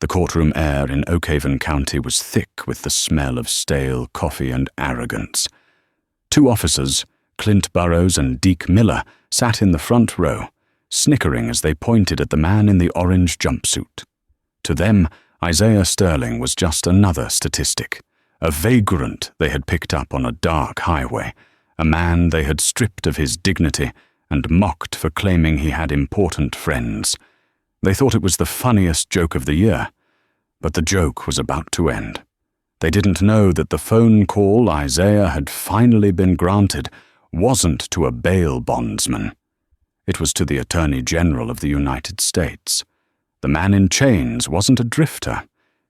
The courtroom air in Oakhaven County was thick with the smell of stale coffee and arrogance. Two officers, Clint Burrows and Deke Miller, sat in the front row, snickering as they pointed at the man in the orange jumpsuit. To them, Isaiah Sterling was just another statistic, a vagrant they had picked up on a dark highway, a man they had stripped of his dignity and mocked for claiming he had important friends. They thought it was the funniest joke of the year, but the joke was about to end. They didn't know that the phone call Isaiah had finally been granted wasn't to a bail bondsman. It was to the Attorney General of the United States. The man in chains wasn't a drifter.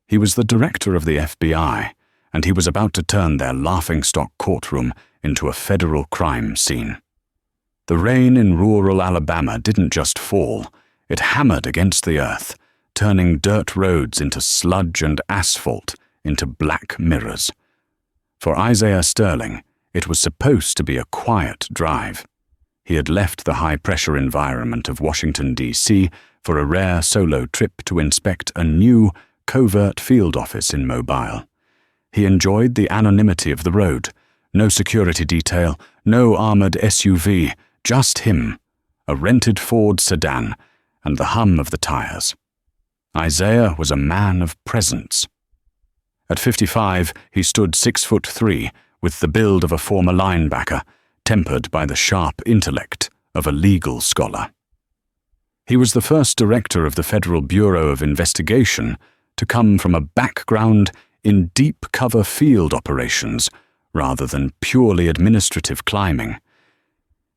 He was the director of the FBI, and he was about to turn their laughingstock courtroom into a federal crime scene. The rain in rural Alabama didn't just fall, it hammered against the earth, turning dirt roads into sludge and asphalt into black mirrors. For Isaiah Sterling, it was supposed to be a quiet drive. He had left the high-pressure environment of Washington, D.C. for a rare solo trip to inspect a new, covert field office in Mobile. He enjoyed the anonymity of the road. No security detail, no armored SUV, just him, a rented Ford sedan, and the hum of the tires. Isaiah was a man of presence. At 55, he stood 6'3", with the build of a former linebacker, tempered by the sharp intellect of a legal scholar. He was the first director of the Federal Bureau of Investigation to come from a background in deep cover field operations rather than purely administrative climbing.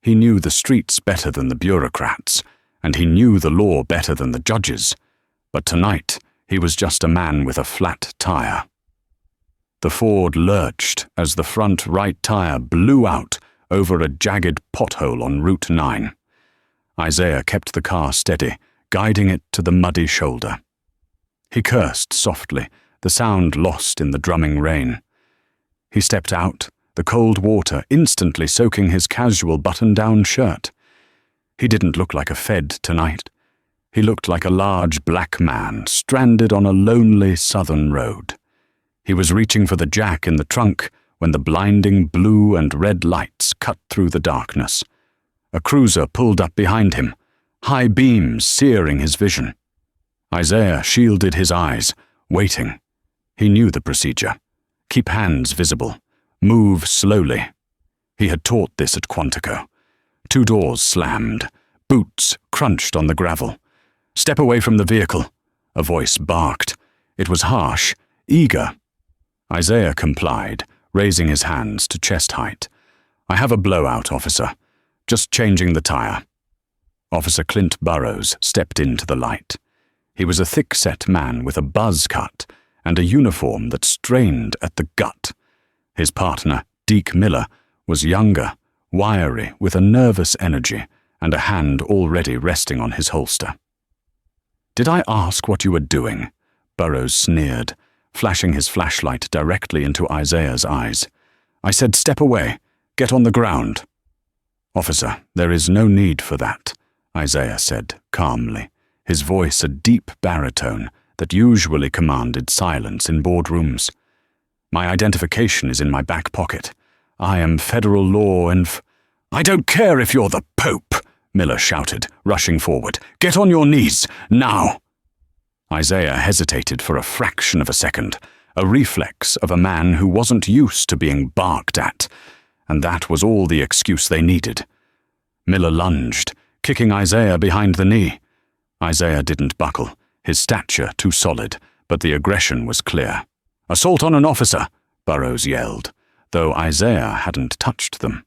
He knew the streets better than the bureaucrats, and he knew the law better than the judges, but tonight he was just a man with a flat tire. The Ford lurched as the front right tire blew out over a jagged pothole on Route 9. Isaiah kept the car steady, guiding it to the muddy shoulder. He cursed softly, the sound lost in the drumming rain. He stepped out, the cold water instantly soaking his casual button-down shirt. He didn't look like a Fed tonight. He looked like a large black man stranded on a lonely southern road. He was reaching for the jack in the trunk when the blinding blue and red lights cut through the darkness. A cruiser pulled up behind him, high beams searing his vision. Isaiah shielded his eyes, waiting. He knew the procedure. Keep hands visible. Move slowly. He had taught this at Quantico. 2 doors slammed. Boots crunched on the gravel. "Step away from the vehicle," a voice barked. It was harsh, eager. Isaiah complied, raising his hands to chest height. "I have a blowout, officer. Just changing the tire." Officer Clint Burrows stepped into the light. He was a thick-set man with a buzz cut and a uniform that strained at the gut. His partner, Deke Miller, was younger, wiry, with a nervous energy and a hand already resting on his holster. "Did I ask what you were doing?" Burrows sneered, flashing his flashlight directly into Isaiah's eyes. "I said step away. Get on the ground." "Officer, there is no need for that," Isaiah said calmly, his voice a deep baritone that usually commanded silence in boardrooms. "My identification is in my back pocket. I am federal law "I don't care if you're the Pope," Miller shouted, rushing forward. "Get on your knees, now!" Isaiah hesitated for a fraction of a second, a reflex of a man who wasn't used to being barked at, and that was all the excuse they needed. Miller lunged, kicking Isaiah behind the knee. Isaiah didn't buckle, his stature too solid, but the aggression was clear. "Assault on an officer," Burrows yelled, though Isaiah hadn't touched them.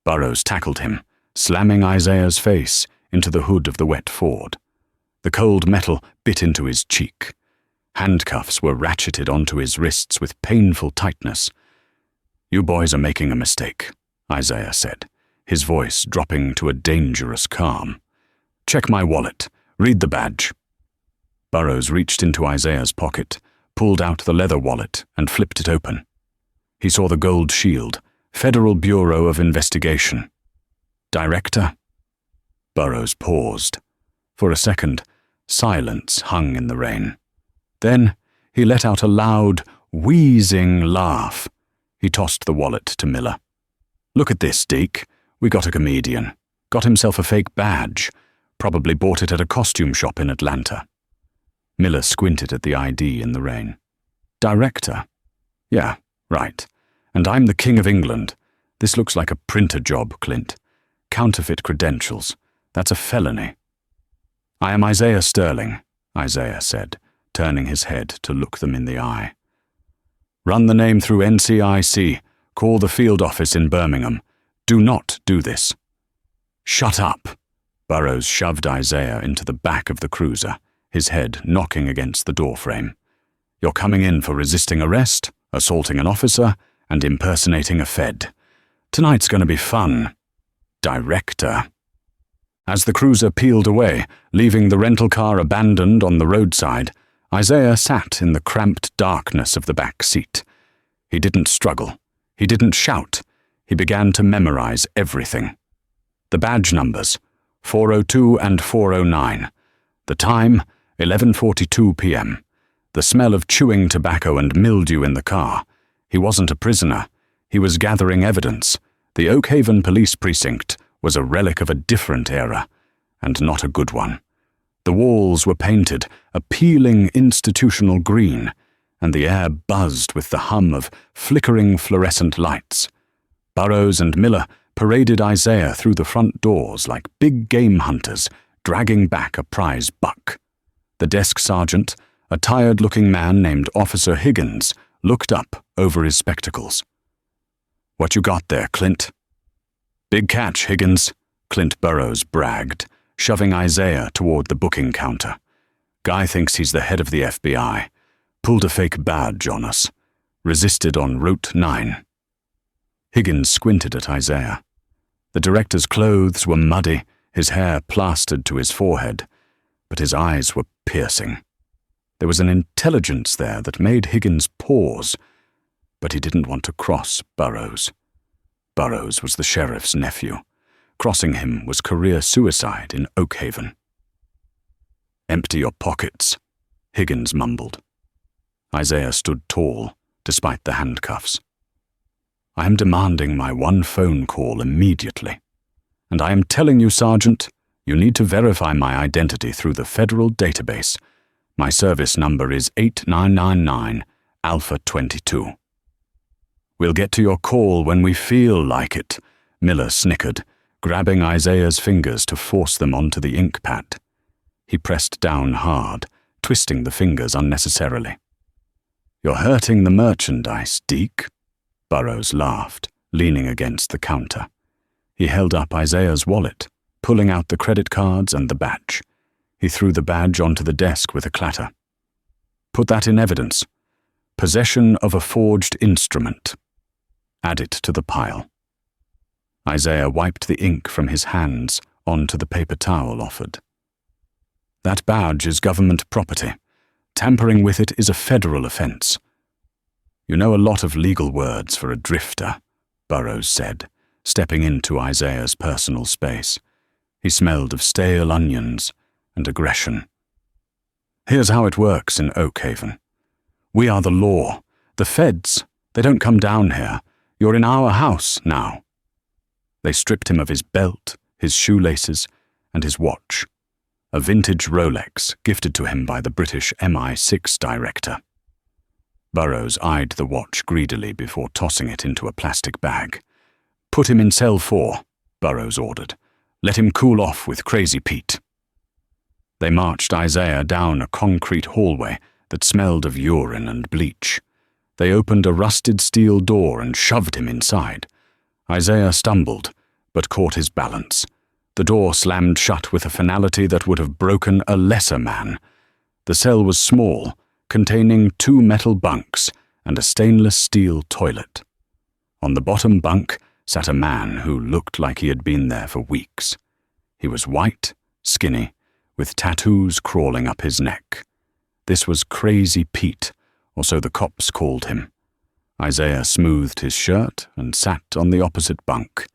Burrows tackled him, slamming Isaiah's face into the hood of the wet Ford. The cold metal bit into his cheek. Handcuffs were ratcheted onto his wrists with painful tightness. "You boys are making a mistake," Isaiah said, his voice dropping to a dangerous calm. "Check my wallet. Read the badge." Burrows reached into Isaiah's pocket, pulled out the leather wallet, and flipped it open. He saw the gold shield, Federal Bureau of Investigation. "Director?" Burrows paused. For a second, silence hung in the rain. Then he let out a loud, wheezing laugh. He tossed the wallet to Miller. "Look at this, Deke. We got a comedian. Got himself a fake badge. Probably bought it at a costume shop in Atlanta." Miller squinted at the ID in the rain. "Director? Yeah, right. And I'm the King of England. This looks like a printer job, Clint. Counterfeit credentials. That's a felony." "I am Isaiah Sterling," Isaiah said, turning his head to look them in the eye. "Run the name through NCIC. Call the field office in Birmingham. Do not do this." "Shut up!" Burroughs shoved Isaiah into the back of the cruiser, his head knocking against the doorframe. "You're coming in for resisting arrest, assaulting an officer, and impersonating a Fed. Tonight's going to be fun. Director." As the cruiser peeled away, leaving the rental car abandoned on the roadside, Isaiah sat in the cramped darkness of the back seat. He didn't struggle. He didn't shout. He began to memorize everything. The badge numbers, 402 and 409. The time, 11:42 p.m. The smell of chewing tobacco and mildew in the car. He wasn't a prisoner. He was gathering evidence. The Oak Haven police precinct was a relic of a different era, and not a good one. The walls were painted a peeling institutional green, and the air buzzed with the hum of flickering fluorescent lights. Burroughs and Miller paraded Isaiah through the front doors like big game hunters dragging back a prize buck. The desk sergeant, a tired-looking man named Officer Higgins, looked up over his spectacles. "What you got there, Clint?" "Big catch, Higgins," Clint Burroughs bragged, shoving Isaiah toward the booking counter. "Guy thinks he's the head of the FBI. Pulled a fake badge on us. Resisted on Route 9. Higgins squinted at Isaiah. The director's clothes were muddy, his hair plastered to his forehead, but his eyes were piercing. There was an intelligence there that made Higgins pause, but he didn't want to cross Burroughs. Burroughs was the sheriff's nephew. Crossing him was career suicide in Oak Haven. "Empty your pockets," Higgins mumbled. Isaiah stood tall, despite the handcuffs. "I am demanding my one phone call immediately. And I am telling you, Sergeant, you need to verify my identity through the federal database. My service number is 8999 Alpha 22. "We'll get to your call when we feel like it," Miller snickered, grabbing Isaiah's fingers to force them onto the ink pad. He pressed down hard, twisting the fingers unnecessarily. "You're hurting the merchandise, Deke." Burroughs laughed, leaning against the counter. He held up Isaiah's wallet, pulling out the credit cards and the badge. He threw the badge onto the desk with a clatter. "Put that in evidence. Possession of a forged instrument. Add it to the pile." Isaiah wiped the ink from his hands onto the paper towel offered. "That badge is government property. Tampering with it is a federal offense." "You know a lot of legal words for a drifter," Burroughs said, stepping into Isaiah's personal space. He smelled of stale onions and aggression. "Here's how it works in Oak Haven. We are the law. The feds, they don't come down here. You're in our house now." They stripped him of his belt, his shoelaces, and his watch, a vintage Rolex gifted to him by the British MI6 director. Burroughs eyed the watch greedily before tossing it into a plastic bag. "Put him in cell 4, Burroughs ordered. "Let him cool off with Crazy Pete." They marched Isaiah down a concrete hallway that smelled of urine and bleach. They opened a rusted steel door and shoved him inside. Isaiah stumbled, but caught his balance. The door slammed shut with a finality that would have broken a lesser man. The cell was small, containing 2 metal bunks and a stainless steel toilet. On the bottom bunk sat a man who looked like he had been there for weeks. He was white, skinny, with tattoos crawling up his neck. This was Crazy Pete, or so the cops called him. Isaiah smoothed his shirt and sat on the opposite bunk.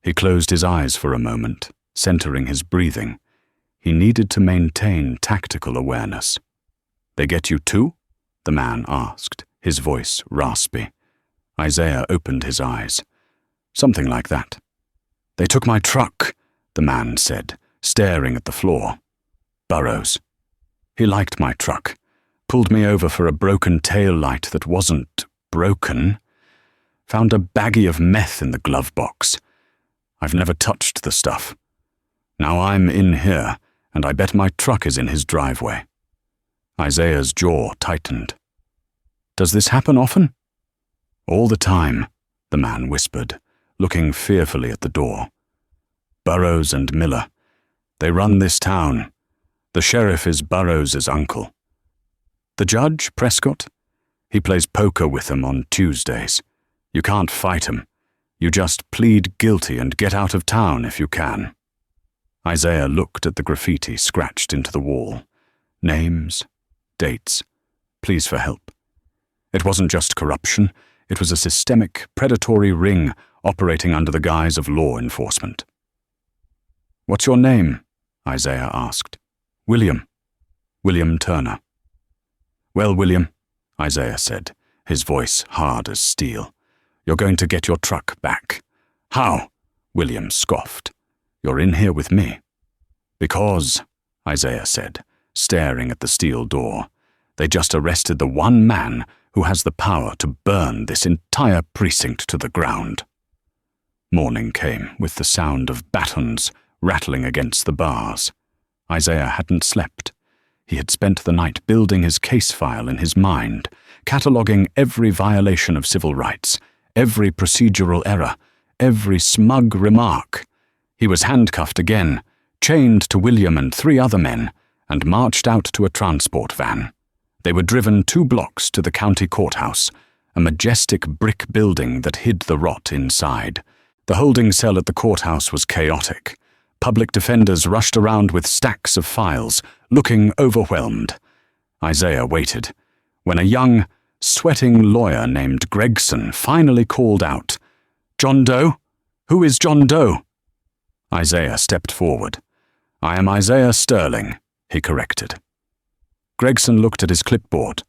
He closed his eyes for a moment, centering his breathing. He needed to maintain tactical awareness. They get you too? The man asked, his voice raspy. Isaiah opened his eyes. Something like that. They took my truck, the man said, staring at the floor. Burrows. He liked my truck. Pulled me over for a broken tail light that wasn't broken. Found a baggie of meth in the glove box. I've never touched the stuff. Now I'm in here, and I bet my truck is in his driveway. Isaiah's jaw tightened. Does this happen often? All the time, the man whispered, looking fearfully at the door. Burrows and Miller. They run this town. The sheriff is Burrows' uncle. The judge, Prescott? He plays poker with them on Tuesdays. You can't fight him. You just plead guilty and get out of town if you can. Isaiah looked at the graffiti scratched into the wall. Names, dates, pleas for help. It wasn't just corruption. It was a systemic, predatory ring operating under the guise of law enforcement. What's your name? Isaiah asked. William. William Turner. Well, William, Isaiah said, his voice hard as steel. You're going to get your truck back. How? William scoffed. You're in here with me. Because, Isaiah said, staring at the steel door, they just arrested the one man who has the power to burn this entire precinct to the ground. Morning came with the sound of batons rattling against the bars. Isaiah hadn't slept. He had spent the night building his case file in his mind, cataloguing every violation of civil rights, every procedural error, every smug remark. He was handcuffed again, chained to William and 3 other men, and marched out to a transport van. They were driven 2 blocks to the county courthouse, a majestic brick building that hid the rot inside. The holding cell at the courthouse was chaotic. Public defenders rushed around with stacks of files, looking overwhelmed. Isaiah waited, when a young, sweating lawyer named Gregson finally called out, "John Doe? Who is John Doe?" Isaiah stepped forward. "I am Isaiah Sterling," he corrected. Gregson looked at his clipboard.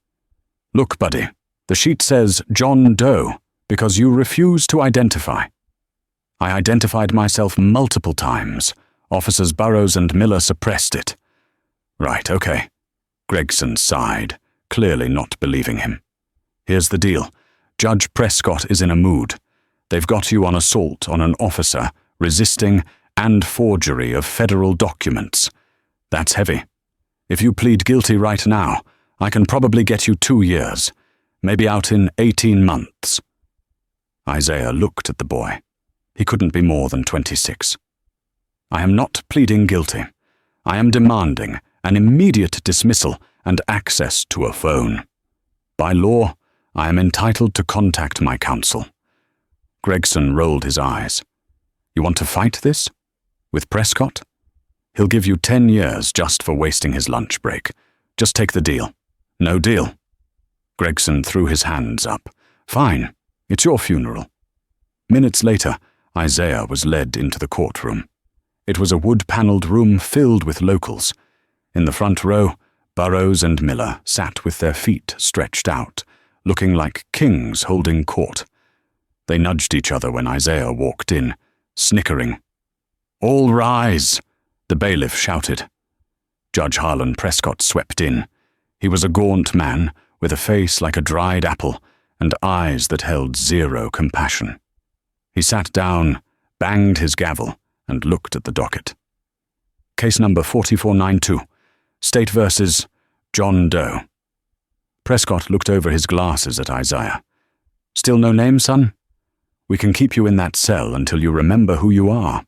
"Look, buddy, the sheet says John Doe because you refuse to identify." "I identified myself multiple times. Officers Burrows and Miller suppressed it." "Right, okay." Gregson sighed, clearly not believing him. "Here's the deal. Judge Prescott is in a mood. They've got you on assault on an officer, resisting, and forgery of federal documents. That's heavy. If you plead guilty right now, I can probably get you 2 years, maybe out in 18 months. Isaiah looked at the boy. He couldn't be more than 26. "I am not pleading guilty. I am demanding an immediate dismissal and access to a phone. By law, I am entitled to contact my counsel." Gregson rolled his eyes. "You want to fight this? With Prescott? He'll give you 10 years just for wasting his lunch break. Just take the deal." "No deal." Gregson threw his hands up. "Fine, it's your funeral." Minutes later, Isaiah was led into the courtroom. It was a wood-paneled room filled with locals. In the front row, Burrows and Miller sat with their feet stretched out, looking like kings holding court. They nudged each other when Isaiah walked in, snickering. "All rise!" the bailiff shouted. Judge Harlan Prescott swept in. He was a gaunt man with a face like a dried apple and eyes that held zero compassion. He sat down, banged his gavel, and looked at the docket. "Case number 4492, State versus John Doe." Prescott looked over his glasses at Isaiah. "Still no name, son? We can keep you in that cell until you remember who you are."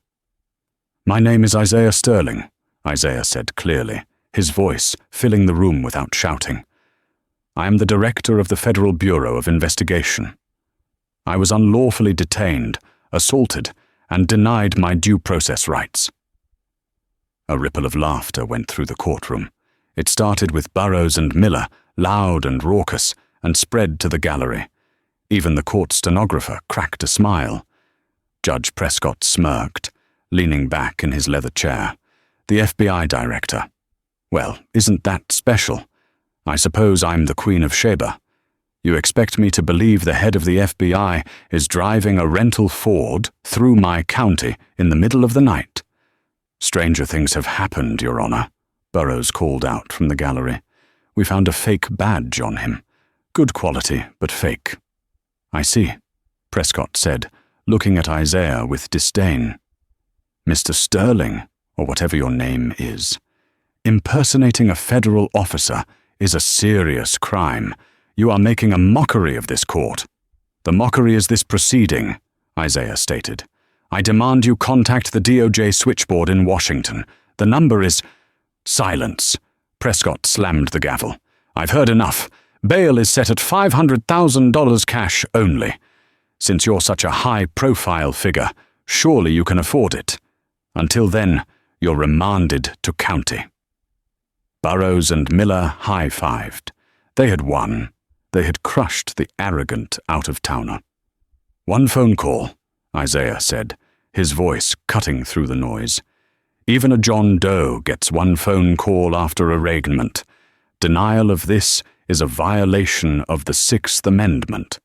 "My name is Isaiah Sterling," Isaiah said clearly, his voice filling the room without shouting. "I am the director of the Federal Bureau of Investigation. I was unlawfully detained, assaulted, and denied my due process rights." A ripple of laughter went through the courtroom. It started with Burrows and Miller, loud and raucous, and spread to the gallery. Even the court stenographer cracked a smile. Judge Prescott smirked, leaning back in his leather chair. "The FBI director. Well, isn't that special? I suppose I'm the Queen of Sheba. You expect me to believe the head of the FBI is driving a rental Ford through my county in the middle of the night? Stranger things have happened, Your Honor, Burroughs called out from the gallery. We found a fake badge on him. Good quality, but fake. I see, Prescott said, looking at Isaiah with disdain. Mr. Sterling, or whatever your name is, impersonating a federal officer is a serious crime. You are making a mockery of this court. The mockery is this proceeding, Isaiah stated. I demand you contact the DOJ switchboard in Washington. The number is— Silence. Prescott slammed the gavel. I've heard enough. Bail is set at $500,000 cash only. Since you're such a high-profile figure, surely you can afford it. Until then, you're remanded to county. Burroughs and Miller high-fived. They had won. They had crushed the arrogant out-of-towner. One phone call, Isaiah said, his voice cutting through the noise. Even a John Doe gets one phone call after arraignment. Denial of this is a violation of the Sixth Amendment.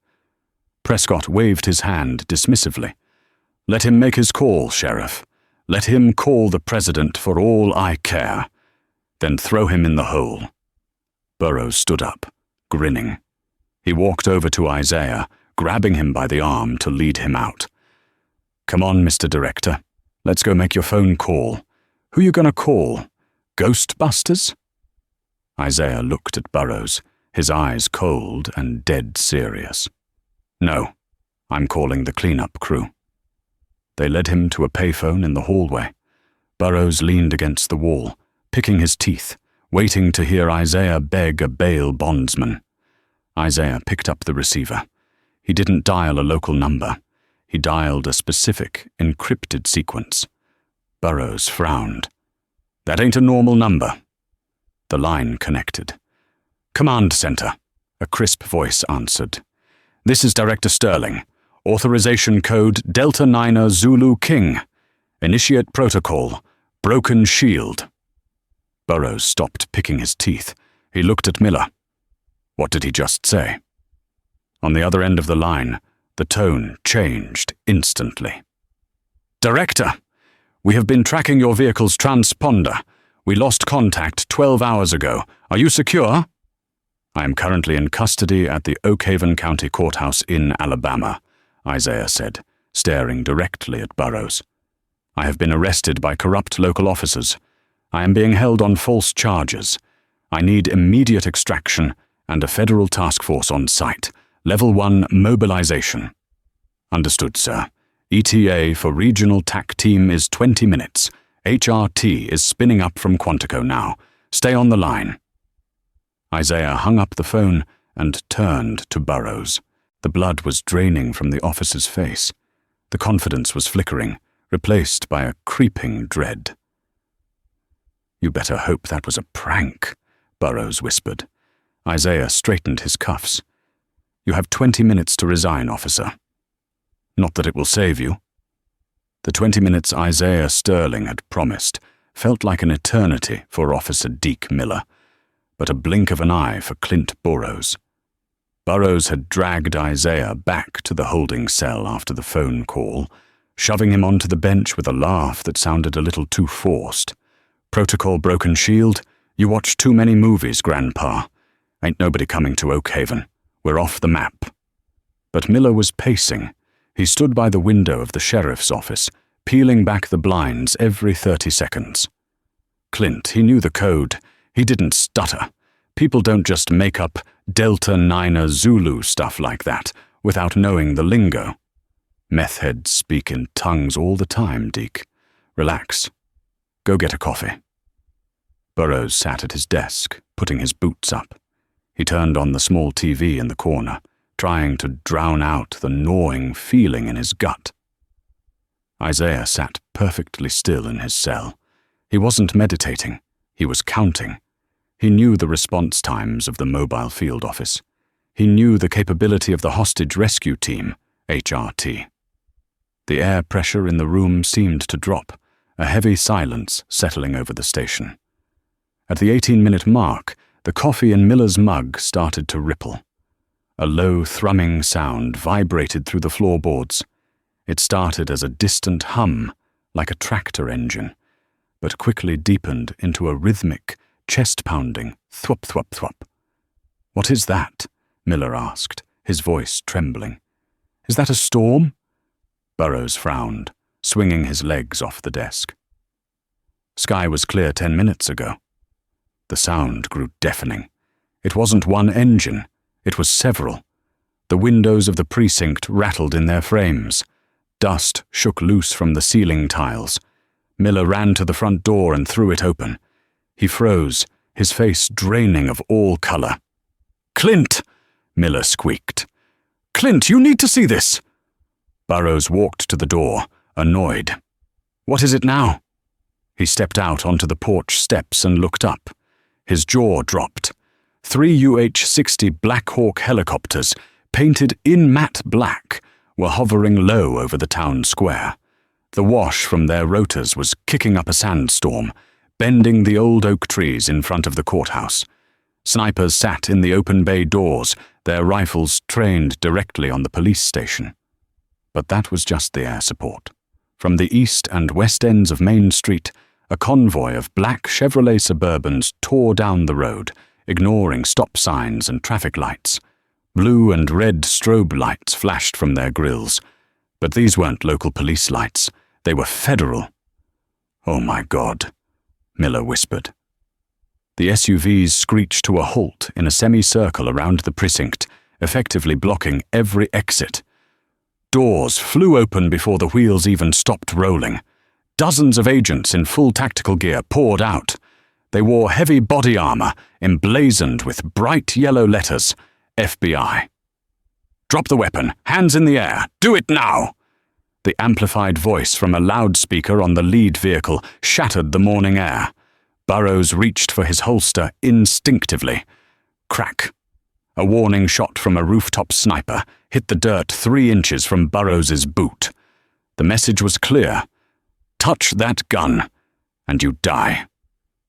Prescott waved his hand dismissively. Let him make his call, Sheriff. Let him call the president for all I care. Then throw him in the hole. Burroughs stood up, grinning. He walked over to Isaiah, grabbing him by the arm to lead him out. Come on, Mr. Director. Let's go make your phone call. Who you gonna call? Ghostbusters? Isaiah looked at Burroughs, his eyes cold and dead serious. No, I'm calling the cleanup crew. They led him to a payphone in the hallway. Burroughs leaned against the wall, picking his teeth, waiting to hear Isaiah beg a bail bondsman. Isaiah picked up the receiver. He didn't dial a local number. He dialed a specific, encrypted sequence. Burroughs frowned. That ain't a normal number. The line connected. Command Center, a crisp voice answered. This is Director Sterling. Authorization code Delta Niner Zulu King. Initiate protocol. Broken shield. Burroughs stopped picking his teeth. He looked at Miller. What did he just say? On the other end of the line, the tone changed instantly. Director, we have been tracking your vehicle's transponder. We lost contact 12 hours ago. Are you secure? I am currently in custody at the Oak Haven County Courthouse in Alabama, Isaiah said, staring directly at Burroughs. I have been arrested by corrupt local officers. I am being held on false charges. I need immediate extraction and a federal task force on site. Level 1 mobilization. Understood, sir. ETA for regional TAC team is 20 minutes. HRT is spinning up from Quantico now. Stay on the line. Isaiah hung up the phone and turned to Burroughs. The blood was draining from the officer's face. The confidence was flickering, replaced by a creeping dread. You better hope that was a prank, Burroughs whispered. Isaiah straightened his cuffs. You have 20 minutes to resign, officer. Not that it will save you. The 20 minutes Isaiah Sterling had promised felt like an eternity for Officer Deke Miller, but a blink of an eye for Clint Burroughs. Burroughs had dragged Isaiah back to the holding cell after the phone call, shoving him onto the bench with a laugh that sounded a little too forced. Protocol broken shield? You watch too many movies, Grandpa. Ain't nobody coming to Oak Haven. We're off the map. But Miller was pacing. He stood by the window of the sheriff's office, peeling back the blinds every 30 seconds. Clint, he knew the code. He didn't stutter. People don't just make up Delta Niner Zulu stuff like that without knowing the lingo. Meth heads speak in tongues all the time, Deke. Relax. Go get a coffee. Burroughs sat at his desk, putting his boots up. He turned on the small TV in the corner, trying to drown out the gnawing feeling in his gut. Isaiah sat perfectly still in his cell. He wasn't meditating. He was counting. He knew the response times of the mobile field office. He knew the capability of the hostage rescue team, HRT. The air pressure in the room seemed to drop, a heavy silence settling over the station. At the 18-minute mark, The coffee in Miller's mug started to ripple. A low, thrumming sound vibrated through the floorboards. It started as a distant hum, like a tractor engine, but quickly deepened into a rhythmic, chest-pounding thwop, thwop, thwop. "What is that?" Miller asked, his voice trembling. "Is that a storm?" Burroughs frowned, swinging his legs off the desk. "Sky was clear 10 minutes ago." The sound grew deafening. It wasn't one engine, it was several. The windows of the precinct rattled in their frames. Dust shook loose from the ceiling tiles. Miller ran to the front door and threw it open. He froze, his face draining of all color. "Clint!" Miller squeaked. "Clint, you need to see this!" Burroughs walked to the door, annoyed. "What is it now?" He stepped out onto the porch steps and looked up. His jaw dropped. 3 UH-60 Black Hawk helicopters, painted in matte black, were hovering low over the town square. The wash from their rotors was kicking up a sandstorm, bending the old oak trees in front of the courthouse. Snipers sat in the open bay doors, their rifles trained directly on the police station. But that was just the air support. From the east and west ends of Main Street, a convoy of black Chevrolet Suburbans tore down the road, ignoring stop signs and traffic lights. Blue and red strobe lights flashed from their grills. But these weren't local police lights. They were federal. "Oh my God," Miller whispered. The SUVs screeched to a halt in a semicircle around the precinct, effectively blocking every exit. Doors flew open before the wheels even stopped rolling. Dozens of agents in full tactical gear poured out. They wore heavy body armor, emblazoned with bright yellow letters, FBI. "Drop the weapon, hands in the air, do it now!" The amplified voice from a loudspeaker on the lead vehicle shattered the morning air. Burroughs reached for his holster instinctively. Crack. A warning shot from a rooftop sniper hit the dirt 3 inches from Burroughs's boot. The message was clear. "Touch that gun, and you die."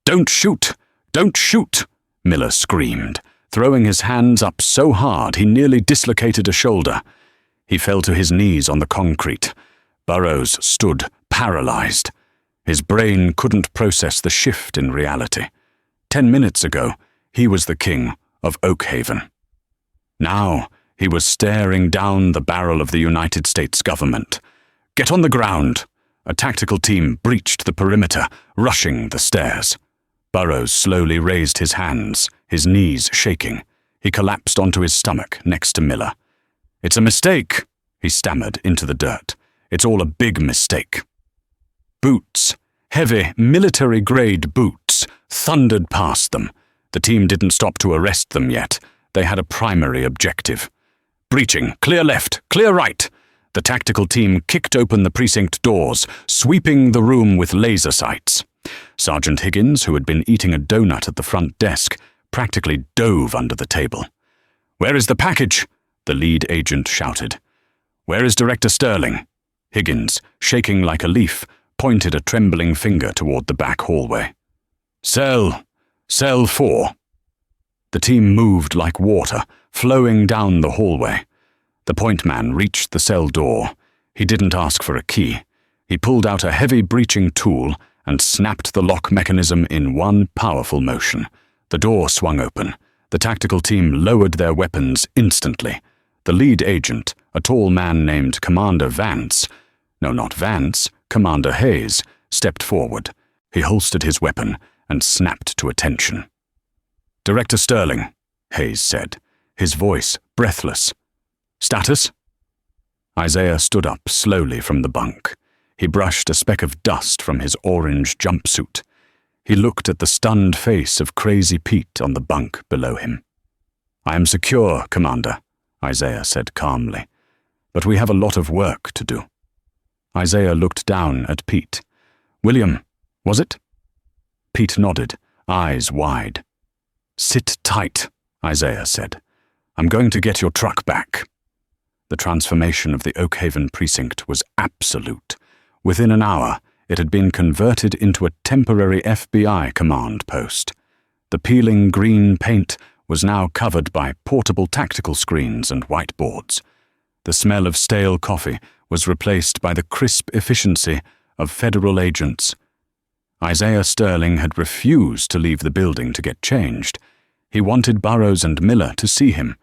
"Don't shoot! Don't shoot!" Miller screamed, throwing his hands up so hard he nearly dislocated a shoulder. He fell to his knees on the concrete. Burroughs stood paralyzed. His brain couldn't process the shift in reality. 10 minutes ago, he was the king of Oakhaven. Now, he was staring down the barrel of the United States government. "Get on the ground!" A tactical team breached the perimeter, rushing the stairs. Burroughs slowly raised his hands, his knees shaking. He collapsed onto his stomach next to Miller. "It's a mistake," he stammered into the dirt. "It's all a big mistake." Boots, heavy, military-grade boots, thundered past them. The team didn't stop to arrest them yet. They had a primary objective. "Breaching, clear left, clear right." The tactical team kicked open the precinct doors, sweeping the room with laser sights. Sergeant Higgins, who had been eating a donut at the front desk, practically dove under the table. "Where is the package?" the lead agent shouted. "Where is Director Sterling?" Higgins, shaking like a leaf, pointed a trembling finger toward the back hallway. Cell 4. The team moved like water, flowing down the hallway. The point man reached the cell door. He didn't ask for a key. He pulled out a heavy breaching tool and snapped the lock mechanism in one powerful motion. The door swung open. The tactical team lowered their weapons instantly. The lead agent, a tall man named Commander Vance, no, not Vance, Commander Hayes, stepped forward. He holstered his weapon and snapped to attention. "Director Sterling," Hayes said, his voice breathless. "Status?" Isaiah stood up slowly from the bunk. He brushed a speck of dust from his orange jumpsuit. He looked at the stunned face of Crazy Pete on the bunk below him. "I am secure, Commander," Isaiah said calmly, "but we have a lot of work to do." Isaiah looked down at Pete. "William, was it?" Pete nodded, eyes wide. "Sit tight," Isaiah said. "I'm going to get your truck back." The transformation of the Oakhaven precinct was absolute. Within an hour, it had been converted into a temporary FBI command post. The peeling green paint was now covered by portable tactical screens and whiteboards. The smell of stale coffee was replaced by the crisp efficiency of federal agents. Isaiah Sterling had refused to leave the building to get changed. He wanted Burrows and Miller to see him.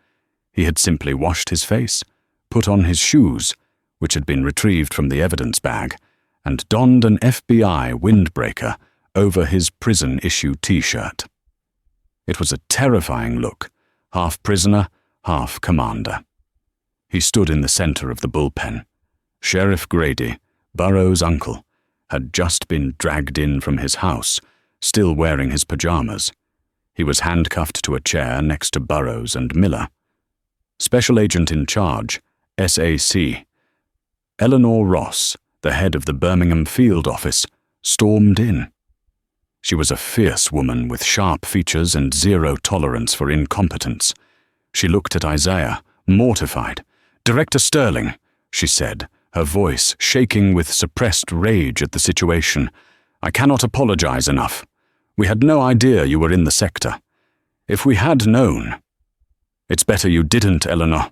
He had simply washed his face, put on his shoes, which had been retrieved from the evidence bag, and donned an FBI windbreaker over his prison-issue T-shirt. It was a terrifying look, half prisoner, half commander. He stood in the center of the bullpen. Sheriff Grady, Burrows' uncle, had just been dragged in from his house, still wearing his pajamas. He was handcuffed to a chair next to Burrows and Miller. Special Agent in Charge, SAC, Eleanor Ross, the head of the Birmingham field office, stormed in. She was a fierce woman with sharp features and zero tolerance for incompetence. She looked at Isaiah, mortified. "Director Sterling," she said, her voice shaking with suppressed rage at the situation, "I cannot apologize enough. We had no idea you were in the sector. If we had known—" "It's better you didn't, Eleanor,"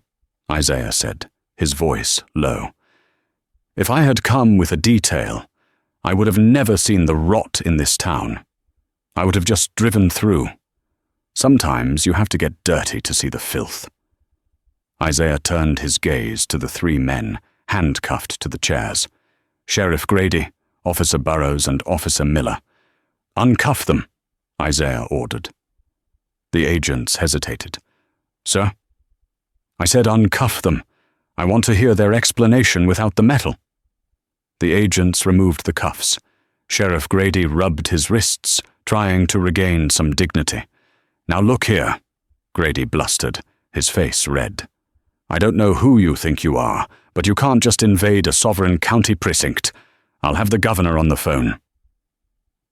Isaiah said, his voice low. "If I had come with a detail, I would have never seen the rot in this town. I would have just driven through. Sometimes you have to get dirty to see the filth." Isaiah turned his gaze to the three men, handcuffed to the chairs. Sheriff Grady, Officer Burrows, and Officer Miller. "Uncuff them," Isaiah ordered. The agents hesitated. "Sir?" "I said uncuff them. I want to hear their explanation without the metal." The agents removed the cuffs. Sheriff Grady rubbed his wrists, trying to regain some dignity. "Now look here," Grady blustered, his face red. "I don't know who you think you are, but you can't just invade a sovereign county precinct. I'll have the governor on the phone."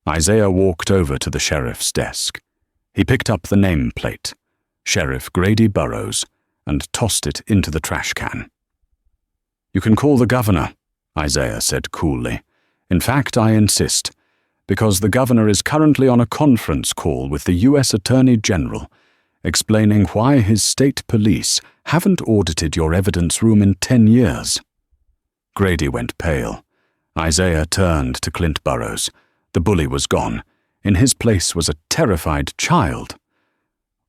Isaiah walked over to the sheriff's desk. He picked up the nameplate, Sheriff Grady Burrows, and tossed it into the trash can. "You can call the governor," Isaiah said coolly. "In fact, I insist, because the governor is currently on a conference call with the U.S. Attorney General, explaining why his state police haven't audited your evidence room in 10 years. Grady went pale. Isaiah turned to Clint Burrows. The bully was gone. In his place was a terrified child.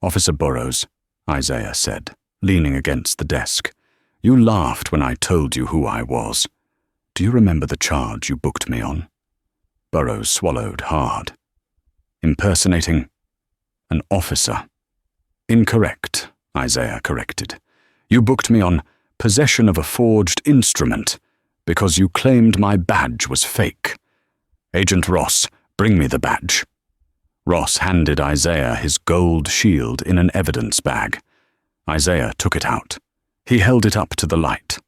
"Officer Burrows," Isaiah said, leaning against the desk, "you laughed when I told you who I was. Do you remember the charge you booked me on?" Burrows swallowed hard. "Impersonating an officer." "Incorrect," Isaiah corrected. "You booked me on possession of a forged instrument because you claimed my badge was fake. Agent Ross, bring me the badge." Ross handed Isaiah his gold shield in an evidence bag. Isaiah took it out. He held it up to the light.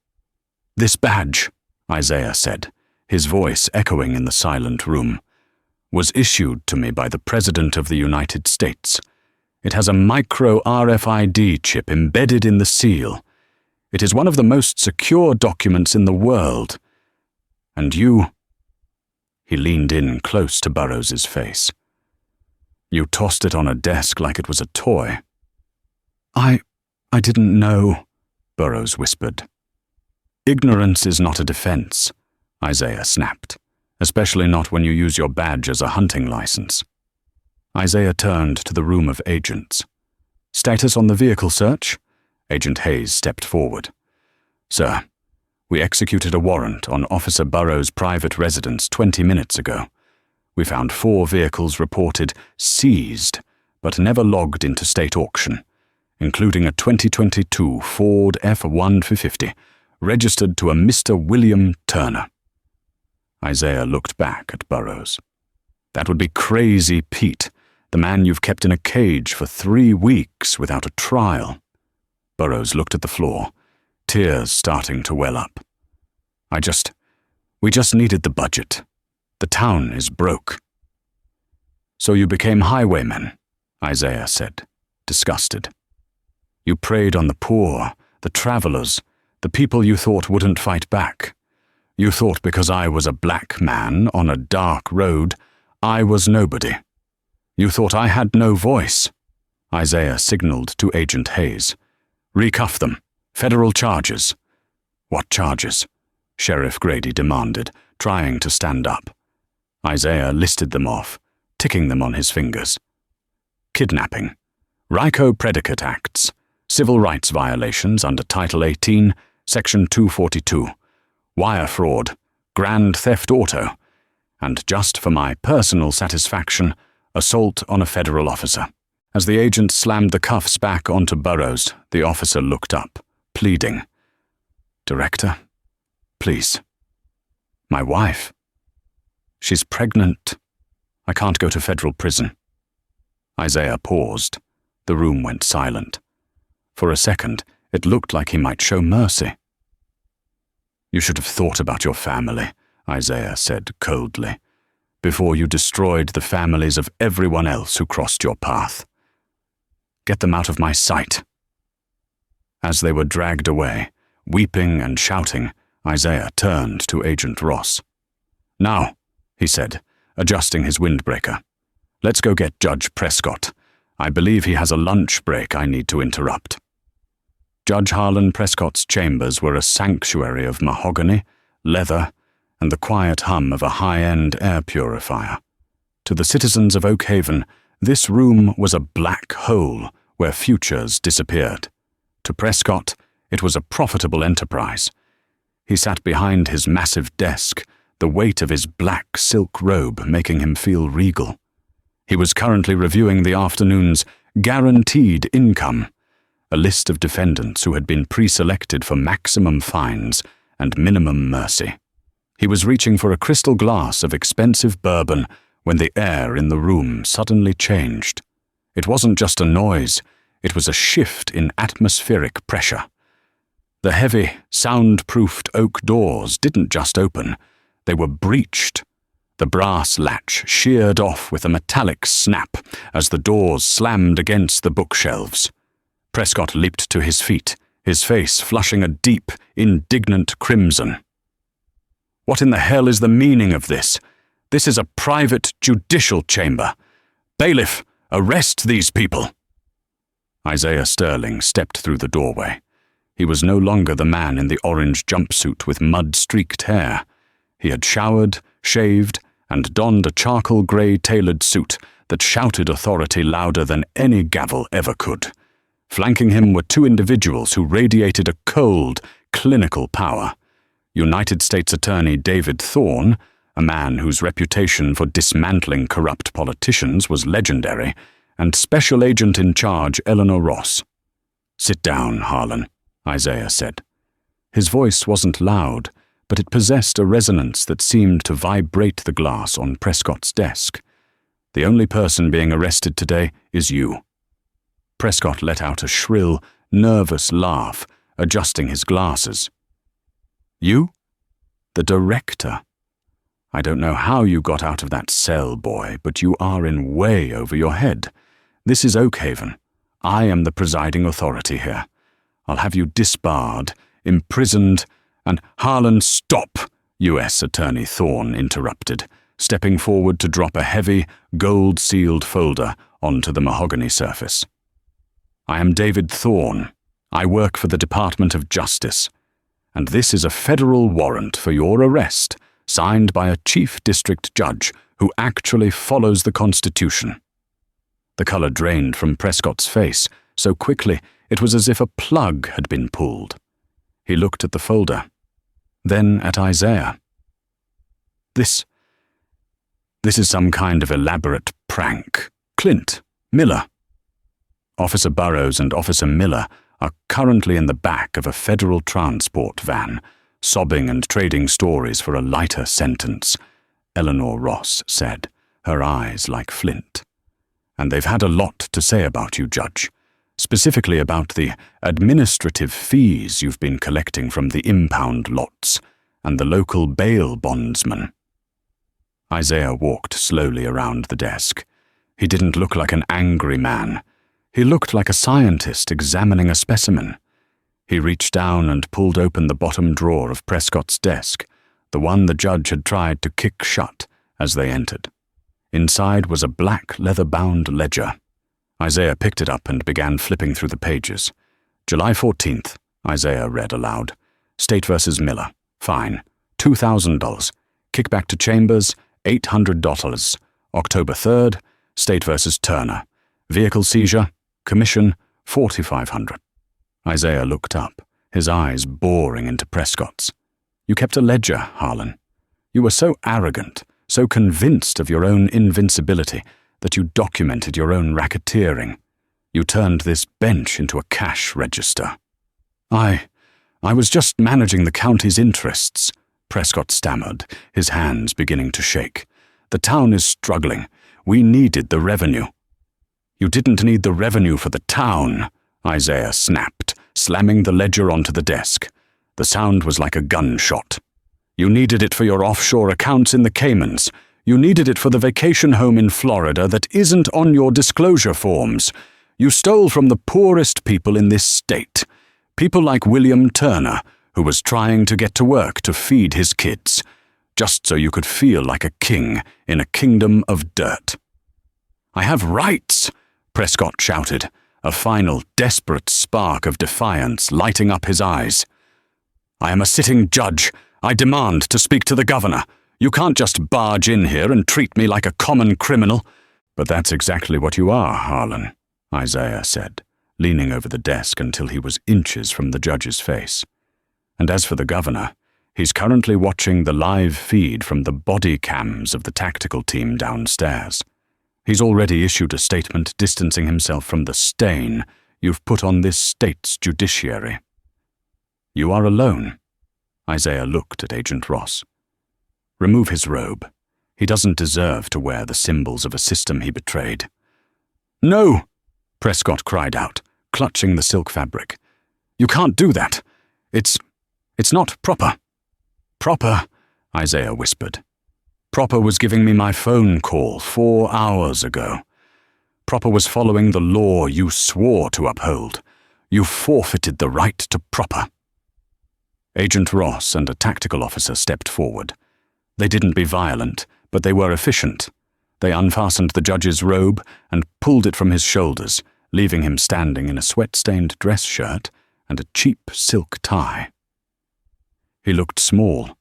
"This badge," Isaiah said, his voice echoing in the silent room, "was issued to me by the President of the United States. It has a micro RFID chip embedded in the seal. It is one of the most secure documents in the world. And you—" He leaned in close to Burrows' face. "You tossed it on a desk like it was a toy." I didn't know," Burrows whispered. "Ignorance is not a defense," Isaiah snapped, "especially not when you use your badge as a hunting license." Isaiah turned to the room of agents. "Status on the vehicle search?" Agent Hayes stepped forward. "Sir, we executed a warrant on Officer Burrows' private residence 20 minutes ago. We found 4 vehicles reported seized, but never logged into state auction, including a 2022 Ford F-150, registered to a Mr. William Turner." Isaiah looked back at Burrows. "That would be Crazy Pete, the man you've kept in a cage for 3 weeks without a trial." Burrows looked at the floor, tears starting to well up. We just needed the budget. The town is broke." "So you became highwaymen," Isaiah said, disgusted. "You preyed on the poor, the travelers, the people you thought wouldn't fight back. You thought because I was a black man on a dark road, I was nobody. You thought I had no voice? Isaiah signaled to Agent Hayes. Recuff them. Federal charges. What charges? Sheriff Grady demanded, trying to stand up. Isaiah listed them off, ticking them on his fingers. Kidnapping, RICO predicate acts, civil rights violations under Title 18, Section 242, wire fraud, grand theft auto, and just for my personal satisfaction, assault on a federal officer. As the agent slammed the cuffs back onto Burroughs, the officer looked up, pleading. Director, please. My wife. She's pregnant. I can't go to federal prison. Isaiah paused. The room went silent. For a second, it looked like he might show mercy. You should have thought about your family, Isaiah said coldly, before you destroyed the families of everyone else who crossed your path. Get them out of my sight. As they were dragged away, weeping and shouting, Isaiah turned to Agent Ross. Now, he said, adjusting his windbreaker. Let's go get Judge Prescott. I believe he has a lunch break I need to interrupt. Judge Harlan Prescott's chambers were a sanctuary of mahogany, leather, and the quiet hum of a high-end air purifier. To the citizens of Oak Haven, this room was a black hole where futures disappeared. To Prescott, it was a profitable enterprise. He sat behind his massive desk, the weight of his black silk robe making him feel regal. He was currently reviewing the afternoon's guaranteed income, a list of defendants who had been pre-selected for maximum fines and minimum mercy. He was reaching for a crystal glass of expensive bourbon when the air in the room suddenly changed. It wasn't just a noise, it was a shift in atmospheric pressure. The heavy, soundproofed oak doors didn't just open, they were breached. The brass latch sheared off with a metallic snap as the doors slammed against the bookshelves. Prescott leaped to his feet, his face flushing a deep, indignant crimson. What in the hell is the meaning of this? This is a private judicial chamber. Bailiff, arrest these people. Isaiah Sterling stepped through the doorway. He was no longer the man in the orange jumpsuit with mud-streaked hair. He had showered, shaved, and donned a charcoal-grey tailored suit that shouted authority louder than any gavel ever could. Flanking him were two individuals who radiated a cold, clinical power. United States Attorney David Thorne, a man whose reputation for dismantling corrupt politicians was legendary, and Special Agent in Charge Eleanor Ross. "Sit down, Harlan," Isaiah said. His voice wasn't loud, but it possessed a resonance that seemed to vibrate the glass on Prescott's desk. "The only person being arrested today is you." Prescott let out a shrill, nervous laugh, adjusting his glasses. "You? The director. I don't know how you got out of that cell, boy, but you are in way over your head. This is Oak Haven. I am the presiding authority here. I'll have you disbarred, imprisoned, and—" "Harlan, stop!" U.S. Attorney Thorne interrupted, stepping forward to drop a heavy, gold-sealed folder onto the mahogany surface. "I am David Thorne. I work for the Department of Justice, and this is a federal warrant for your arrest, signed by a chief district judge who actually follows the Constitution." The color drained from Prescott's face so quickly it was as if a plug had been pulled. He looked at the folder, then at Isaiah. This is some kind of elaborate prank. Clint, Miller. Officer Burroughs and Officer Miller are currently in the back of a federal transport van, sobbing and trading stories for a lighter sentence, Eleanor Ross said, her eyes like flint. "And they've had a lot to say about you, Judge, specifically about the administrative fees you've been collecting from the impound lots and the local bail bondsman." Isaiah walked slowly around the desk. He didn't look like an angry man. He looked like a scientist examining a specimen. He reached down and pulled open the bottom drawer of Prescott's desk, the one the judge had tried to kick shut as they entered. Inside was a black leather-bound ledger. Isaiah picked it up and began flipping through the pages. July 14th, Isaiah read aloud. State versus Miller. Fine. $2,000. Kickback to Chambers, $800. October 3rd, State versus Turner. Vehicle seizure, commission, $4,500. Isaiah looked up, his eyes boring into Prescott's. You kept a ledger, Harlan. You were so arrogant, so convinced of your own invincibility, that you documented your own racketeering. You turned this bench into a cash register. I was just managing the county's interests, Prescott stammered, his hands beginning to shake. The town is struggling. We needed the revenue. You didn't need the revenue for the town, Isaiah snapped, slamming the ledger onto the desk. The sound was like a gunshot. You needed it for your offshore accounts in the Caymans. You needed it for the vacation home in Florida that isn't on your disclosure forms. You stole from the poorest people in this state. People like William Turner, who was trying to get to work to feed his kids, just so you could feel like a king in a kingdom of dirt. I have rights, Prescott shouted, a final desperate spark of defiance lighting up his eyes. I am a sitting judge. I demand to speak to the governor. You can't just barge in here and treat me like a common criminal. But that's exactly what you are, Harlan, Isaiah said, leaning over the desk until he was inches from the judge's face. And as for the governor, he's currently watching the live feed from the body cams of the tactical team downstairs. He's already issued a statement distancing himself from the stain you've put on this state's judiciary. You are alone. Isaiah looked at Agent Ross. Remove his robe. He doesn't deserve to wear the symbols of a system he betrayed. No, Prescott cried out, clutching the silk fabric. You can't do that. It's not proper. Proper, Isaiah whispered. Proper was giving me my phone call 4 hours ago. Proper was following the law you swore to uphold. You forfeited the right to Proper. Agent Ross and a tactical officer stepped forward. They didn't be violent, but they were efficient. They unfastened the judge's robe and pulled it from his shoulders, leaving him standing in a sweat-stained dress shirt and a cheap silk tie. He looked small.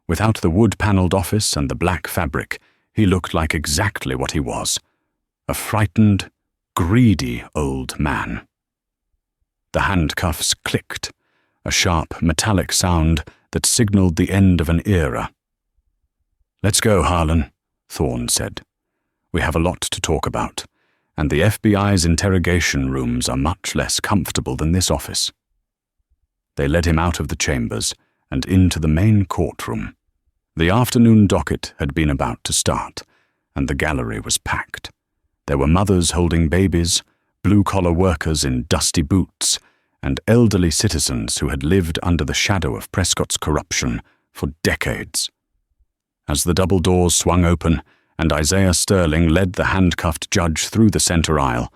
Without the wood-panelled office and the black fabric, he looked like exactly what he was, a frightened, greedy old man. The handcuffs clicked, a sharp metallic sound that signaled the end of an era. Let's go, Harlan, Thorne said. We have a lot to talk about, and the FBI's interrogation rooms are much less comfortable than this office. They led him out of the chambers and into the main courtroom. The afternoon docket had been about to start, and the gallery was packed. There were mothers holding babies, blue-collar workers in dusty boots, and elderly citizens who had lived under the shadow of Prescott's corruption for decades. As the double doors swung open and Isaiah Sterling led the handcuffed judge through the center aisle,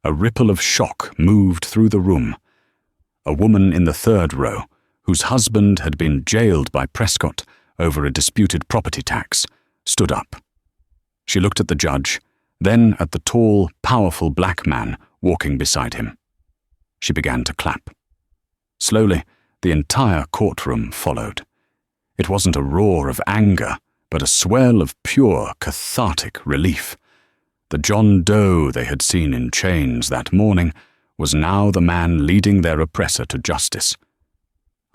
a ripple of shock moved through the room. A woman in the third row, whose husband had been jailed by Prescott over a disputed property tax, stood up. She looked at the judge, then at the tall, powerful black man walking beside him. She began to clap. Slowly, the entire courtroom followed. It wasn't a roar of anger, but a swell of pure, cathartic relief. The John Doe they had seen in chains that morning was now the man leading their oppressor to justice.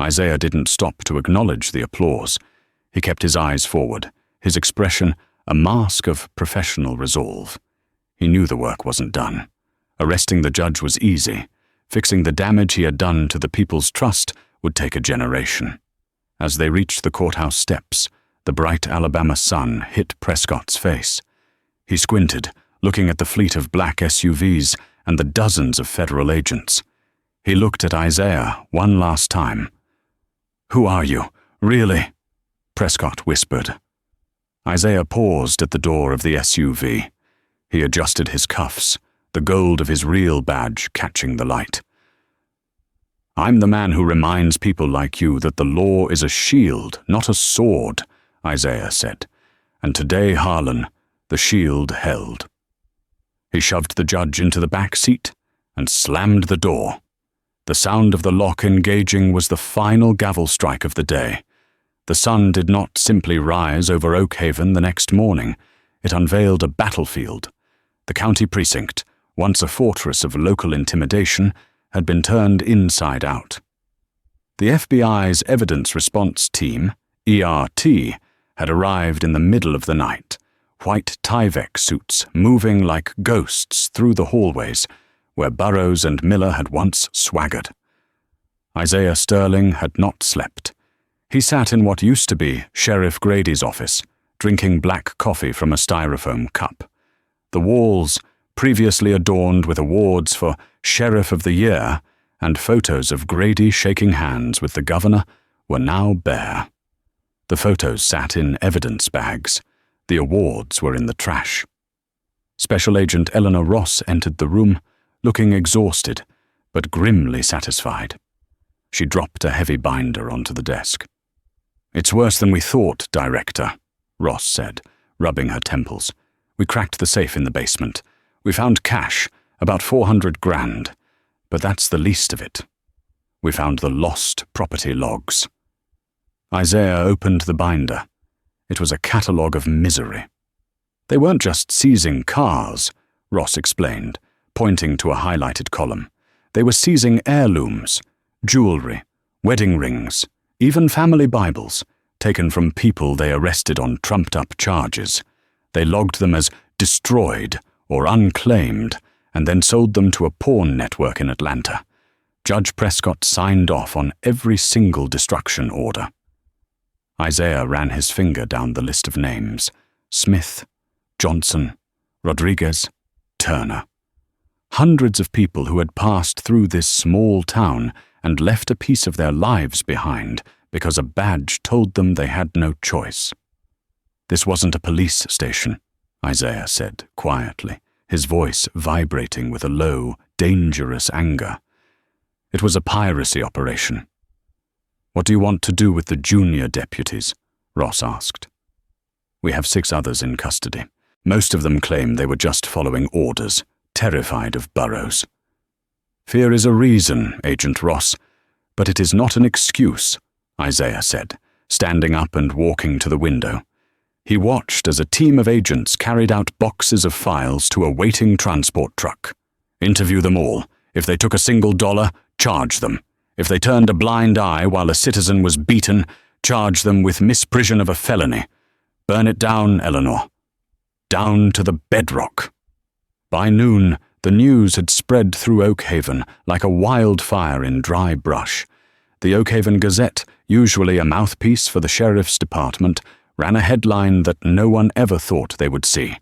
Isaiah didn't stop to acknowledge the applause. He kept his eyes forward, his expression a mask of professional resolve. He knew the work wasn't done. Arresting the judge was easy. Fixing the damage he had done to the people's trust would take a generation. As they reached the courthouse steps, the bright Alabama sun hit Prescott's face. He squinted, looking at the fleet of black SUVs and the dozens of federal agents. He looked at Isaiah one last time. "Who are you, really?" Prescott whispered. Isaiah paused at the door of the SUV. He adjusted his cuffs, the gold of his real badge catching the light. "I'm the man who reminds people like you that the law is a shield, not a sword," Isaiah said. "And today, Harlan, The shield held. He shoved the judge into the back seat and slammed the door. The sound of the lock engaging was the final gavel strike of the day. The sun did not simply rise over Oakhaven the next morning. It unveiled a battlefield. The county precinct, once a fortress of local intimidation, had been turned inside out. The FBI's Evidence Response Team, ERT, had arrived in the middle of the night, white Tyvek suits moving like ghosts through the hallways where Burroughs and Miller had once swaggered. Isaiah Sterling had not slept. He sat in what used to be Sheriff Grady's office, drinking black coffee from a styrofoam cup. The walls, previously adorned with awards for Sheriff of the Year and photos of Grady shaking hands with the governor, were now bare. The photos sat in evidence bags. The awards were in the trash. Special Agent Eleanor Ross entered the room, looking exhausted, but grimly satisfied. She dropped a heavy binder onto the desk. "It's worse than we thought, Director," Ross said, rubbing her temples. "We cracked the safe in the basement. We found cash, about 400 grand, but that's the least of it. We found the lost property logs." Isaiah opened the binder. It was a catalogue of misery. "They weren't just seizing cars," Ross explained, pointing to a highlighted column. "They were seizing heirlooms, jewelry, wedding rings, even family Bibles, taken from people they arrested on trumped-up charges. They logged them as destroyed or unclaimed and then sold them to a pawn network in Atlanta. Judge Prescott signed off on every single destruction order." Isaiah ran his finger down the list of names: Smith, Johnson, Rodriguez, Turner. Hundreds of people who had passed through this small town and left a piece of their lives behind because a badge told them they had no choice. "This wasn't a police station," Isaiah said quietly, his voice vibrating with a low, dangerous anger. "It was a piracy operation." "What do you want to do with the junior deputies?" Ross asked. "We have 6 others in custody. Most of them claim they were just following orders, terrified of Burroughs." "Fear is a reason, Agent Ross, but it is not an excuse," Isaiah said, standing up and walking to the window. He watched as a team of agents carried out boxes of files to a waiting transport truck. "Interview them all. If they took a single dollar, charge them. If they turned a blind eye while a citizen was beaten, charge them with misprision of a felony. Burn it down, Eleanor. Down to the bedrock." By noon, the news had spread through Oakhaven like a wildfire in dry brush. The Oakhaven Gazette, usually a mouthpiece for the sheriff's department, ran a headline that no one ever thought they would see: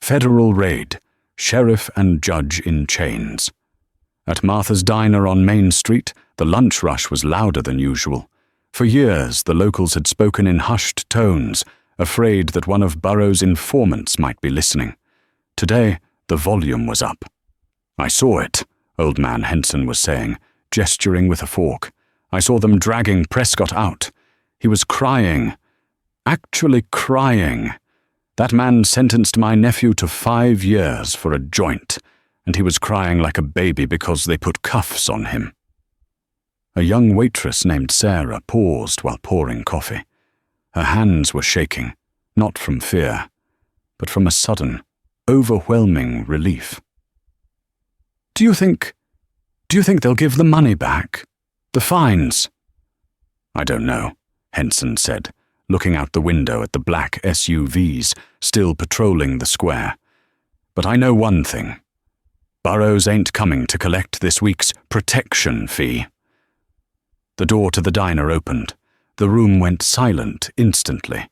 "Federal Raid, Sheriff and Judge in Chains." At Martha's Diner on Main Street, the lunch rush was louder than usual. For years, the locals had spoken in hushed tones, afraid that one of Burroughs' informants might be listening. Today, the volume was up. "I saw it," Old Man Henson was saying, gesturing with a fork. "I saw them dragging Prescott out. He was crying. Actually crying. That man sentenced my nephew to 5 years for a joint, and he was crying like a baby because they put cuffs on him." A young waitress named Sarah paused while pouring coffee. Her hands were shaking, not from fear, but from a sudden, overwhelming relief. Do you think they'll give the money back? The fines?" "I don't know," Henson said, looking out the window at the black SUVs still patrolling the square. "But I know one thing. Burroughs ain't coming to collect this week's protection fee." The door to the diner opened. The room went silent instantly.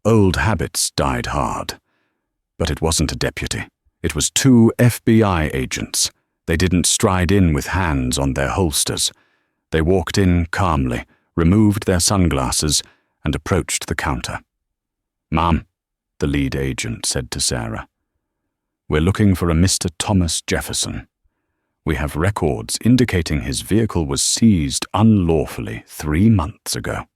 Old habits died hard. But it wasn't a deputy. It was 2 FBI agents. They didn't stride in with hands on their holsters. They walked in calmly, removed their sunglasses, and approached the counter. "Ma'am," the lead agent said to Sarah, "we're looking for a Mr. Thomas Jefferson. We have records indicating his vehicle was seized unlawfully 3 months ago."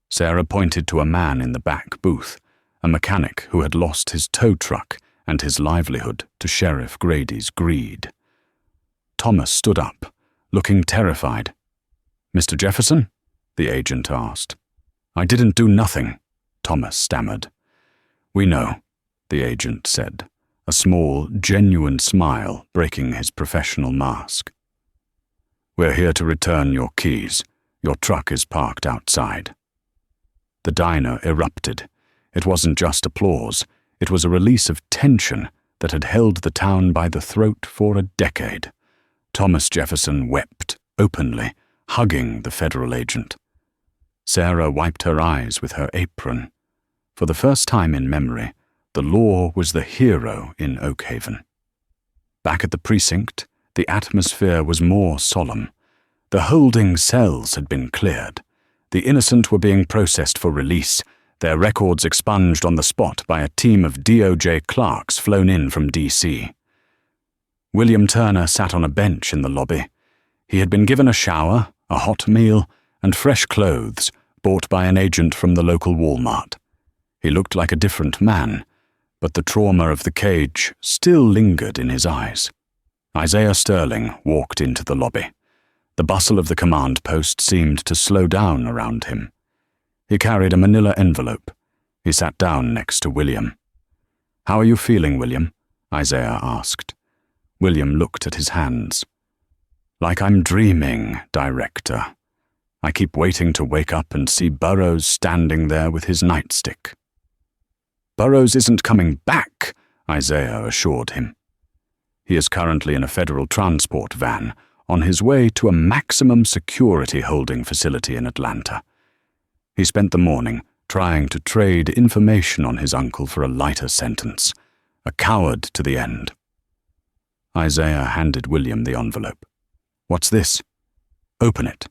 Sarah pointed to a man in the back booth, a mechanic who had lost his tow truck and his livelihood to Sheriff Grady's greed. Thomas stood up, looking terrified. "Mr. Jefferson?" the agent asked. "I didn't do nothing," Thomas stammered. "We know," the agent said, a small, genuine smile breaking his professional mask. "We're here to return your keys. Your truck is parked outside." The diner erupted. It wasn't just applause. It was a release of tension that had held the town by the throat for a decade. Thomas Jefferson wept openly, hugging the federal agent. Sarah wiped her eyes with her apron. For the first time in memory, the law was the hero in Oakhaven. Back at the precinct, the atmosphere was more solemn. The holding cells had been cleared. The innocent were being processed for release, their records expunged on the spot by a team of DOJ clerks flown in from D.C. William Turner sat on a bench in the lobby. He had been given a shower, a hot meal, and fresh clothes bought by an agent from the local Walmart. He looked like a different man, but the trauma of the cage still lingered in his eyes. Isaiah Sterling walked into the lobby. The bustle of the command post seemed to slow down around him. He carried a manila envelope. He sat down next to William. "How are you feeling, William?" Isaiah asked. William looked at his hands. "Like I'm dreaming, Director. I keep waiting to wake up and see Burroughs standing there with his nightstick." "Burroughs isn't coming back," Isaiah assured him. "He is currently in a federal transport van, on his way to a maximum security holding facility in Atlanta. He spent the morning trying to trade information on his uncle for a lighter sentence, a coward to the end." Isaiah handed William the envelope. "What's this?" "Open it."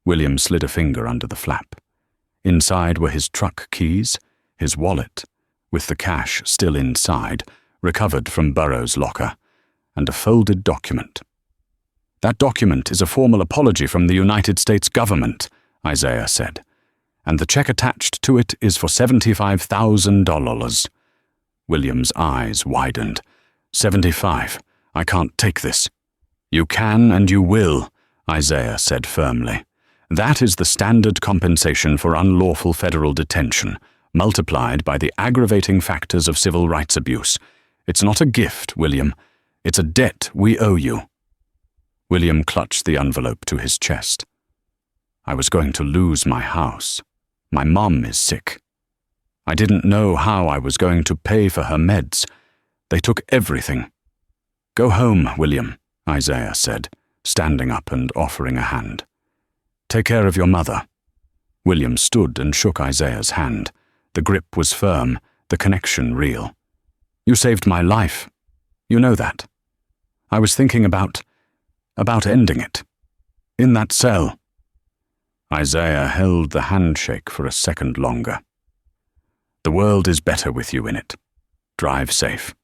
William slid a finger under the flap. Inside were his truck keys, his wallet, with the cash still inside, recovered from Burroughs' locker, and a folded document. "That document is a formal apology from the United States government," Isaiah said, "and the check attached to it is for $75,000. William's eyes widened. "75. I can't take this." "You can and you will," Isaiah said firmly. "That is the standard compensation for unlawful federal detention, multiplied by the aggravating factors of civil rights abuse. It's not a gift, William. It's a debt we owe you." William clutched the envelope to his chest. "I was going to lose my house. My mom is sick. I didn't know how I was going to pay for her meds. They took everything." "Go home, William," Isaiah said, standing up and offering a hand. "Take care of your mother." William stood and shook Isaiah's hand. The grip was firm, the connection real. "You saved my life. You know that. I was thinking about ending it. In that cell." Isaiah held the handshake for a second longer. "The world is better with you in it. Drive safe."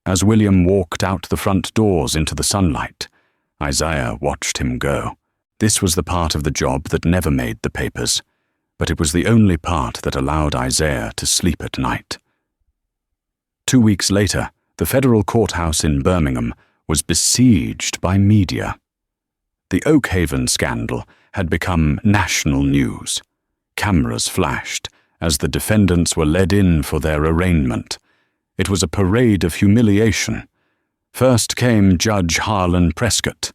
As William walked out the front doors into the sunlight, Isaiah watched him go. This was the part of the job that never made the papers, but it was the only part that allowed Isaiah to sleep at night. 2 weeks later, the federal courthouse in Birmingham was besieged by media. The Oakhaven scandal had become national news. Cameras flashed as the defendants were led in for their arraignment. It was a parade of humiliation. First came Judge Harlan Prescott.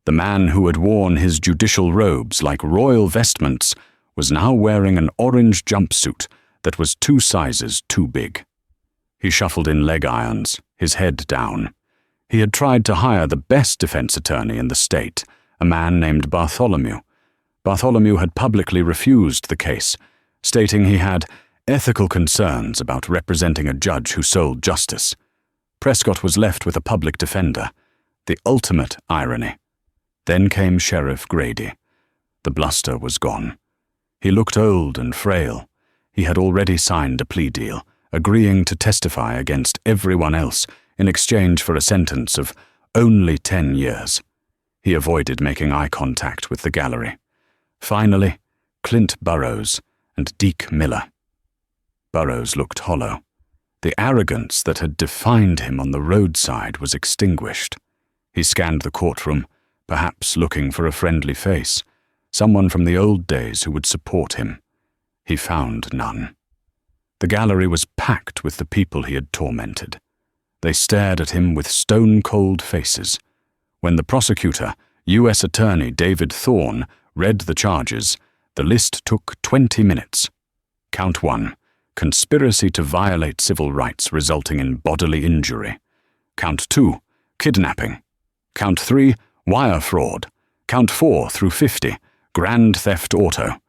The man who had worn his judicial robes like royal vestments was now wearing an orange jumpsuit that was 2 sizes too big. He shuffled in leg irons, his head down. He had tried to hire the best defense attorney in the state, a man named Bartholomew. Bartholomew had publicly refused the case, stating he had ethical concerns about representing a judge who sold justice. Prescott was left with a public defender. The ultimate irony. Then came Sheriff Grady. The bluster was gone. He looked old and frail. He had already signed a plea deal, agreeing to testify against everyone else in exchange for a sentence of only 10 years. He avoided making eye contact with the gallery. Finally, Clint Burroughs and Deke Miller. Burrows looked hollow. The arrogance that had defined him on the roadside was extinguished. He scanned the courtroom, perhaps looking for a friendly face, someone from the old days who would support him. He found none. The gallery was packed with the people he had tormented. They stared at him with stone-cold faces. When the prosecutor, U.S. Attorney David Thorne, read the charges, the list took 20 minutes. Count 1. Conspiracy to violate civil rights resulting in bodily injury. Count 2. Kidnapping. Count 3. Wire fraud. Count 4 through 50. Grand theft auto.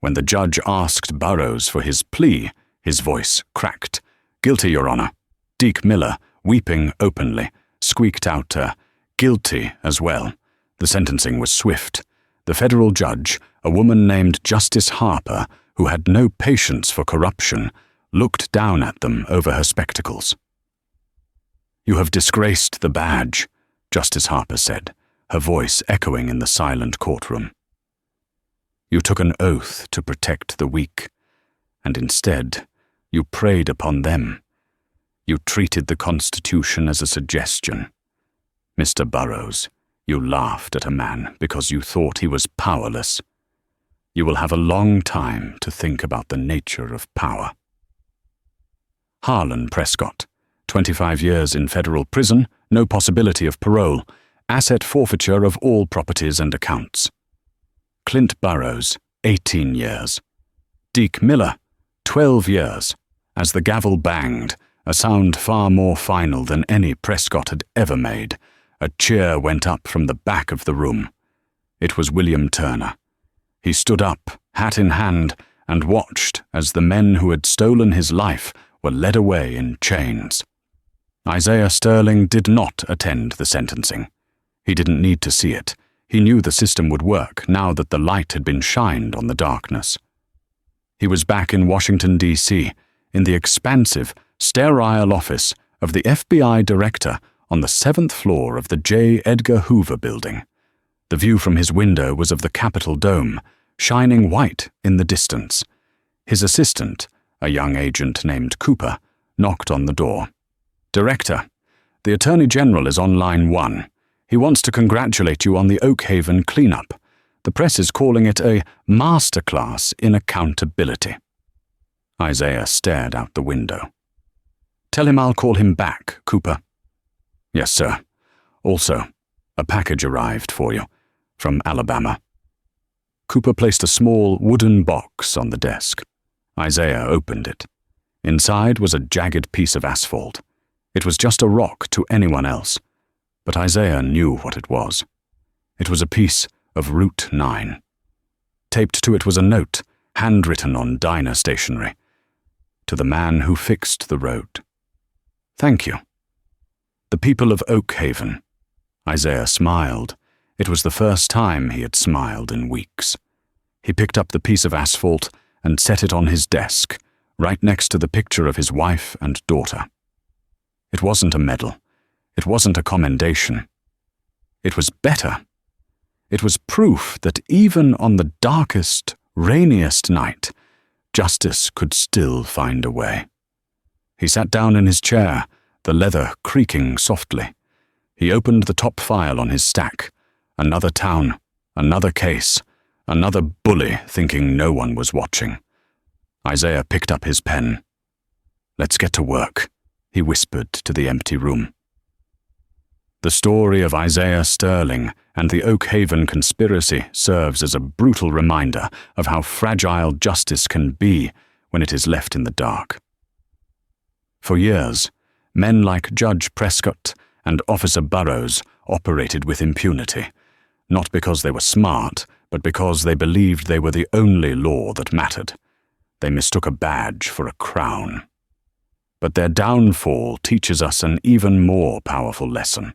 When the judge asked Burrows for his plea, his voice cracked. Guilty, Your Honor. Deke Miller, weeping openly, squeaked out, guilty as well. The sentencing was swift. The federal judge, a woman named Justice Harper, who had no patience for corruption, looked down at them over her spectacles. "You have disgraced the badge," Justice Harper said, her voice echoing in the silent courtroom. "You took an oath to protect the weak, and instead, you preyed upon them. You treated the Constitution as a suggestion. Mr. Burrows, you laughed at a man because you thought he was powerless. You will have a long time to think about the nature of power." Harlan Prescott, 25 years in federal prison, no possibility of parole, asset forfeiture of all properties and accounts. Clint Burrows, 18 years. Deke Miller, 12 years. As the gavel banged, a sound far more final than any Prescott had ever made, a cheer went up from the back of the room. It was William Turner. He stood up, hat in hand, and watched as the men who had stolen his life were led away in chains. Isaiah Sterling did not attend the sentencing. He didn't need to see it. He knew the system would work now that the light had been shined on the darkness. He was back in Washington, D.C., in the expansive, sterile office of the FBI director on the 7th floor of the J. Edgar Hoover building. The view from his window was of the Capitol dome, shining white in the distance. His assistant, a young agent named Cooper, knocked on the door. "Director, the Attorney General is on line 1. He wants to congratulate you on the Oak Haven cleanup. The press is calling it a masterclass in accountability." Isaiah stared out the window. "Tell him I'll call him back, Cooper." "Yes, sir. Also, a package arrived for you, from Alabama." Cooper placed a small wooden box on the desk. Isaiah opened it. Inside was a jagged piece of asphalt. It was just a rock to anyone else, but Isaiah knew what it was. It was a piece of Route 9. Taped to it was a note, handwritten on diner stationery. "To the man who fixed the road. Thank you. The people of Oak Haven." Isaiah smiled. It was the first time he had smiled in weeks. He picked up the piece of asphalt and set it on his desk, right next to the picture of his wife and daughter. It wasn't a medal. It wasn't a commendation. It was better. It was proof that even on the darkest, rainiest night, justice could still find a way. He sat down in his chair, the leather creaking softly. He opened the top file on his stack. Another town, another case, another bully thinking no one was watching. Isaiah picked up his pen. "Let's get to work," he whispered to the empty room. The story of Isaiah Sterling and the Oak Haven conspiracy serves as a brutal reminder of how fragile justice can be when it is left in the dark. For years, men like Judge Prescott and Officer Burrows operated with impunity, not because they were smart, but because they believed they were the only law that mattered. They mistook a badge for a crown. But their downfall teaches us an even more powerful lesson.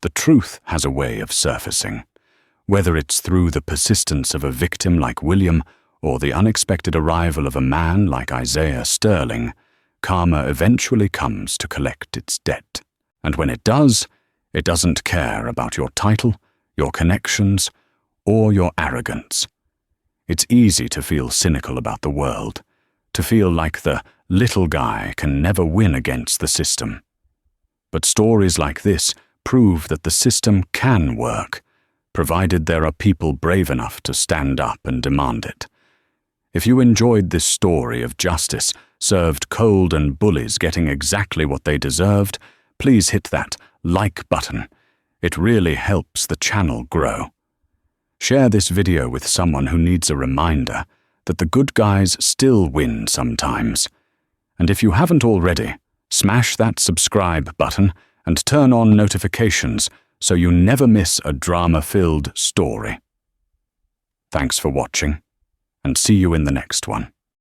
The truth has a way of surfacing. Whether it's through the persistence of a victim like William or the unexpected arrival of a man like Isaiah Sterling, karma eventually comes to collect its debt. And when it does, it doesn't care about your title, your connections, or your arrogance. It's easy to feel cynical about the world, to feel like the little guy can never win against the system. But stories like this prove that the system can work, provided there are people brave enough to stand up and demand it. If you enjoyed this story of justice served cold and bullies getting exactly what they deserved, please hit that like button. It really helps the channel grow. Share this video with someone who needs a reminder that the good guys still win sometimes. And if you haven't already, smash that subscribe button and turn on notifications so you never miss a drama-filled story. Thanks for watching, and see you in the next one.